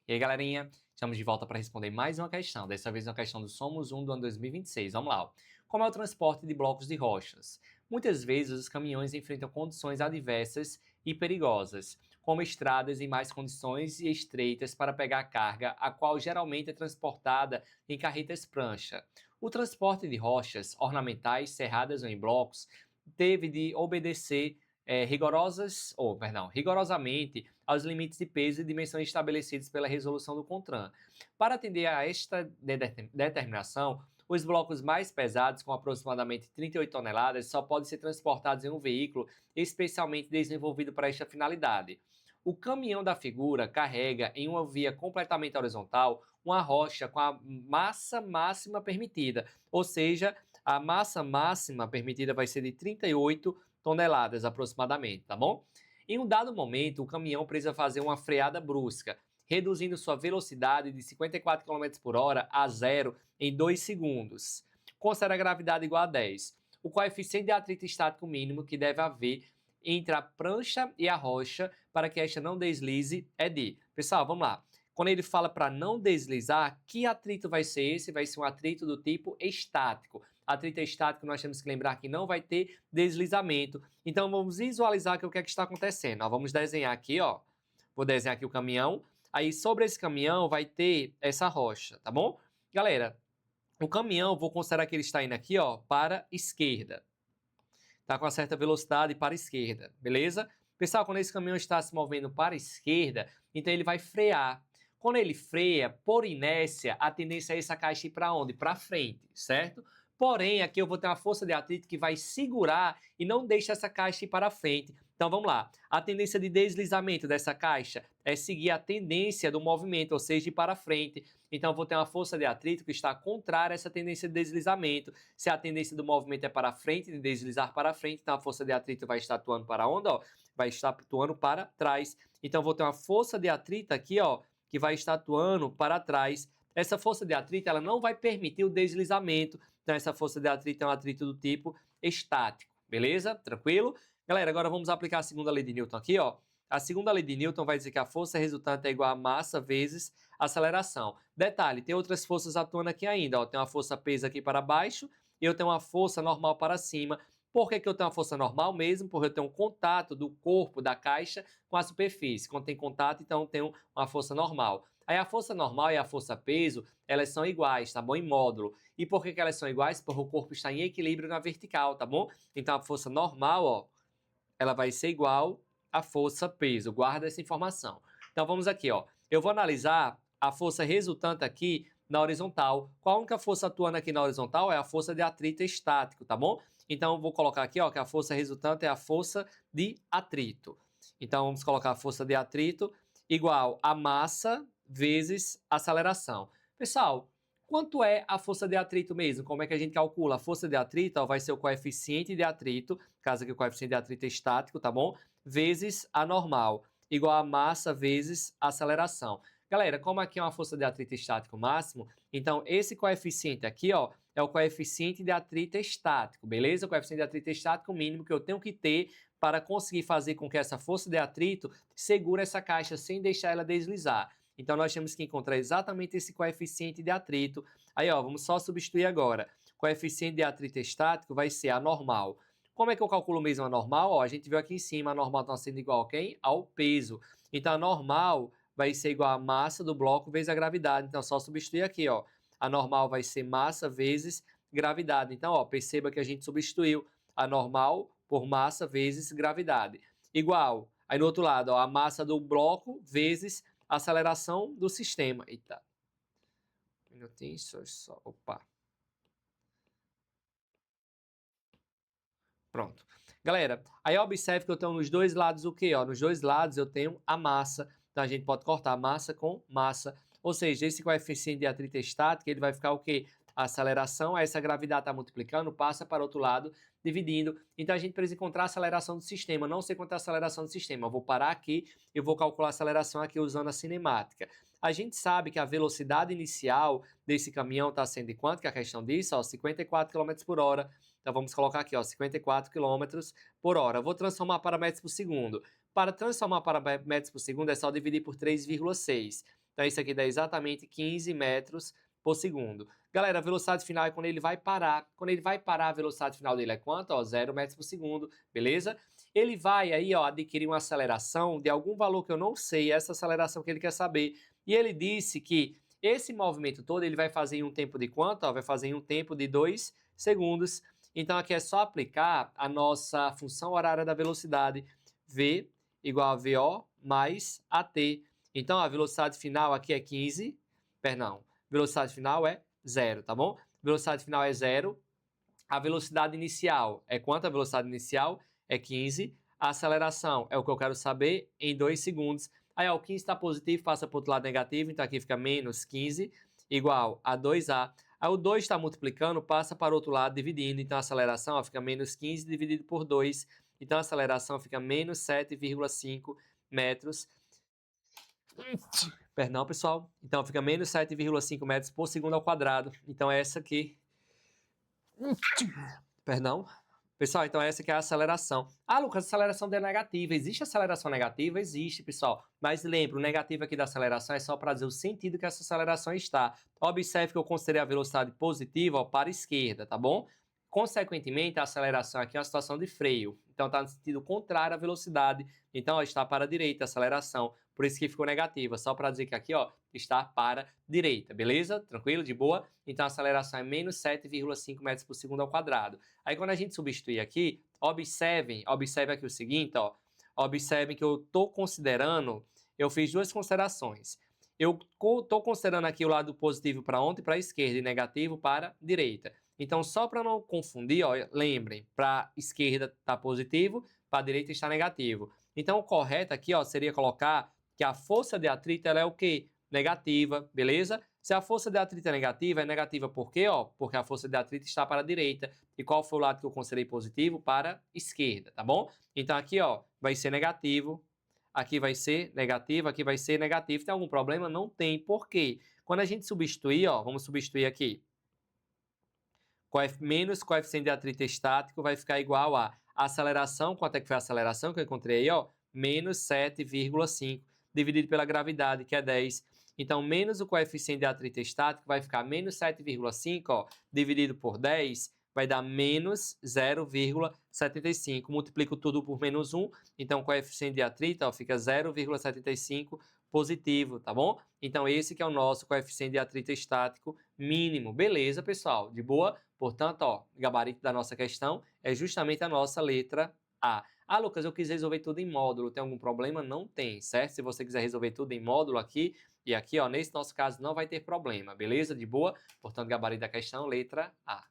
E aí, galerinha, estamos de volta para responder mais uma questão, dessa vez uma questão do Somos 1 do ano 2026. Vamos lá. Ó. Como é o transporte de blocos de rochas? Muitas vezes os caminhões enfrentam condições adversas e perigosas, como estradas em mais condições e estreitas para pegar carga, a qual geralmente é transportada em carretas prancha. O transporte de rochas ornamentais, serradas ou em blocos, teve de obedecer rigorosamente aos limites de peso e dimensão estabelecidos pela resolução do CONTRAN. Para atender a esta determinação, os blocos mais pesados, com aproximadamente 38 toneladas, só podem ser transportados em um veículo especialmente desenvolvido para esta finalidade. O caminhão da figura carrega em uma via completamente horizontal uma rocha com a massa máxima permitida, ou seja, a massa máxima permitida vai ser de 38 toneladas aproximadamente, tá bom? Em um dado momento, o caminhão precisa fazer uma freada brusca, reduzindo sua velocidade de 54 km por hora a zero em 2 segundos. Considera a gravidade igual a 10. O coeficiente de atrito estático mínimo que deve haver entre a prancha e a rocha para que esta não deslize é de... Pessoal, vamos lá. Quando ele fala para não deslizar, que atrito vai ser esse? Vai ser um atrito do tipo estático. Atrito estático, nós temos que lembrar que não vai ter deslizamento. Então, vamos visualizar aqui o que é que está acontecendo. Ó, vamos desenhar aqui, ó. Vou desenhar aqui o caminhão. Aí, sobre esse caminhão, vai ter essa rocha, tá bom? Galera, o caminhão, vou considerar que ele está indo aqui, ó, para a esquerda. Está com uma certa velocidade para a esquerda, beleza? Pessoal, quando esse caminhão está se movendo para a esquerda, então ele vai frear. Quando ele freia, por inércia, a tendência é essa caixa ir para onde? Para frente, certo? Porém, aqui eu vou ter uma força de atrito que vai segurar e não deixa essa caixa ir para frente. Então vamos lá. A tendência de deslizamento dessa caixa é seguir a tendência do movimento, ou seja, ir para frente. Então eu vou ter uma força de atrito que está contrária a essa tendência de deslizamento. Se a tendência do movimento é para frente, de deslizar para frente, então a força de atrito vai estar atuando para onde? Ó? Vai estar atuando para trás. Então eu vou ter uma força de atrito aqui, ó, que vai estar atuando para trás. Essa força de atrito ela não vai permitir o deslizamento. Então, essa força de atrito é um atrito do tipo estático. Beleza? Tranquilo? Galera, agora vamos aplicar a segunda lei de Newton aqui, ó. A segunda lei de Newton vai dizer que a força resultante é igual a massa vezes aceleração. Detalhe, tem outras forças atuando aqui ainda, ó. Tem uma força peso aqui para baixo e eu tenho uma força normal para cima. Por que eu tenho uma força normal mesmo? Porque eu tenho um contato do corpo da caixa com a superfície. Quando tem contato, então eu tenho uma força normal. Aí a força normal e a força peso, elas são iguais, tá bom? Em módulo. E por que elas são iguais? Porque o corpo está em equilíbrio na vertical, tá bom? Então a força normal, ó, ela vai ser igual à força peso. Guarda essa informação. Então vamos aqui, ó. Eu vou analisar a força resultante aqui na horizontal. Qual a única força atuando aqui na horizontal? É a força de atrito estático, tá bom? Então eu vou colocar aqui, ó, que a força resultante é a força de atrito. Então vamos colocar a força de atrito igual a massa vezes aceleração. Pessoal, quanto é a força de atrito mesmo? Como é que a gente calcula? A força de atrito ó, vai ser o coeficiente de atrito, caso aqui o coeficiente de atrito é estático, tá bom? Vezes a normal, igual a massa vezes a aceleração. Galera, como aqui é uma força de atrito estático máximo, então esse coeficiente aqui, ó, é o coeficiente de atrito estático, beleza? O coeficiente de atrito estático mínimo que eu tenho que ter para conseguir fazer com que essa força de atrito segure essa caixa sem deixar ela deslizar. Então, nós temos que encontrar exatamente esse coeficiente de atrito. Aí, ó, vamos só substituir agora. Coeficiente de atrito estático vai ser a normal. Como é que eu calculo mesmo a normal? Ó, a gente viu aqui em cima, a normal está sendo igual a quem? Ao peso. Então, a normal vai ser igual a massa do bloco vezes a gravidade. Então, só substituir aqui, ó. A normal vai ser massa vezes gravidade. Então, ó, perceba que a gente substituiu a normal por massa vezes gravidade. Igual, aí no outro lado, ó, a massa do bloco vezes a aceleração do sistema. Eita. Um minutinho, só. Opa. Pronto. Galera, aí observe que eu tenho nos dois lados o quê? Ó? Nos dois lados eu tenho a massa. Então a gente pode cortar massa com massa. Ou seja, esse coeficiente de atrito estático, ele vai ficar o quê? A aceleração, essa gravidade está multiplicando, passa para o outro lado, dividindo. Então a gente precisa encontrar a aceleração do sistema. Não sei quanto é a aceleração do sistema. Eu vou parar aqui e vou calcular a aceleração aqui usando a cinemática. A gente sabe que a velocidade inicial desse caminhão está sendo de quanto? Que a questão disso, ó, 54 km por hora. Então vamos colocar aqui, ó, 54 km por hora. Eu vou transformar para metros por segundo. Para transformar para metros por segundo é só dividir por 3,6. Então, isso aqui dá exatamente 15 metros por segundo. Galera, a velocidade final é quando ele vai parar. Quando ele vai parar, a velocidade final dele é quanto? Ó, 0 metros por segundo, beleza? Ele vai aí, ó, adquirir uma aceleração de algum valor que eu não sei, essa aceleração que ele quer saber. E ele disse que esse movimento todo ele vai fazer em um tempo de quanto? Ó, vai fazer em um tempo de 2 segundos. Então, aqui é só aplicar a nossa função horária da velocidade, V igual a VO mais AT. Então, a velocidade final aqui é 15, perdão, velocidade final é 0, tá bom? Velocidade final é 0. A velocidade inicial é quanto? A velocidade inicial é 15. A aceleração é o que eu quero saber em 2 segundos. Aí, ó, o 15 está positivo, passa para o outro lado negativo, então aqui fica menos 15 igual a 2A. Aí o 2 está multiplicando, passa para o outro lado dividindo, então a aceleração ó, fica menos 15 dividido por 2. Então a aceleração fica menos 7,5 metros. Perdão, pessoal. Então fica menos 7,5 metros por segundo ao quadrado. Então essa aqui... Perdão. Pessoal, então essa aqui é a aceleração. Ah, Lucas, a aceleração é negativa. Existe aceleração negativa? Existe, pessoal. Mas lembra, o negativo aqui da aceleração é só para dizer o sentido que essa aceleração está. Observe que eu considerei a velocidade positiva ó, para a esquerda, tá bom? Consequentemente, a aceleração aqui é uma situação de freio. Então, está no sentido contrário à velocidade. Então, ó, está para a direita a aceleração. Por isso que ficou negativa. Só para dizer que aqui ó, está para a direita. Beleza? Tranquilo? De boa? Então, a aceleração é menos 7,5 metros por segundo ao quadrado. Aí, quando a gente substituir aqui, observe aqui o seguinte, ó. Observem que eu estou considerando, eu fiz duas considerações. Eu estou considerando aqui o lado positivo para ontem, para a esquerda, e negativo para a direita. Então, só para não confundir, ó, lembrem, para a esquerda está positivo, para a direita está negativo. Então, o correto aqui ó, seria colocar que a força de atrito ela é o quê? Negativa, beleza? Se a força de atrito é negativa por quê? Ó, porque a força de atrito está para a direita. E qual foi o lado que eu considerei positivo? Para a esquerda, tá bom? Então, aqui ó, vai ser negativo, aqui vai ser negativo, aqui vai ser negativo. Tem algum problema? Não tem. Por quê? Quando a gente substituir, ó, vamos substituir aqui. Menos coeficiente de atrito estático vai ficar igual a aceleração, quanto é que foi a aceleração que eu encontrei aí, ó? Menos 7,5 dividido pela gravidade, que é 10. Então, menos o coeficiente de atrito estático vai ficar menos 7,5, ó, dividido por 10, vai dar menos 0,75. Multiplico tudo por menos 1, então o coeficiente de atrito ó, fica 0,75 positivo, tá bom? Então, esse que é o nosso coeficiente de atrito estático mínimo. Beleza, pessoal? De boa? Portanto, ó, o gabarito da nossa questão é justamente a nossa letra A. Ah, Lucas, eu quis resolver tudo em módulo. Tem algum problema? Não tem, certo? Se você quiser resolver tudo em módulo aqui e aqui, ó, nesse nosso caso não vai ter problema, beleza? De boa? Portanto, gabarito da questão, letra A.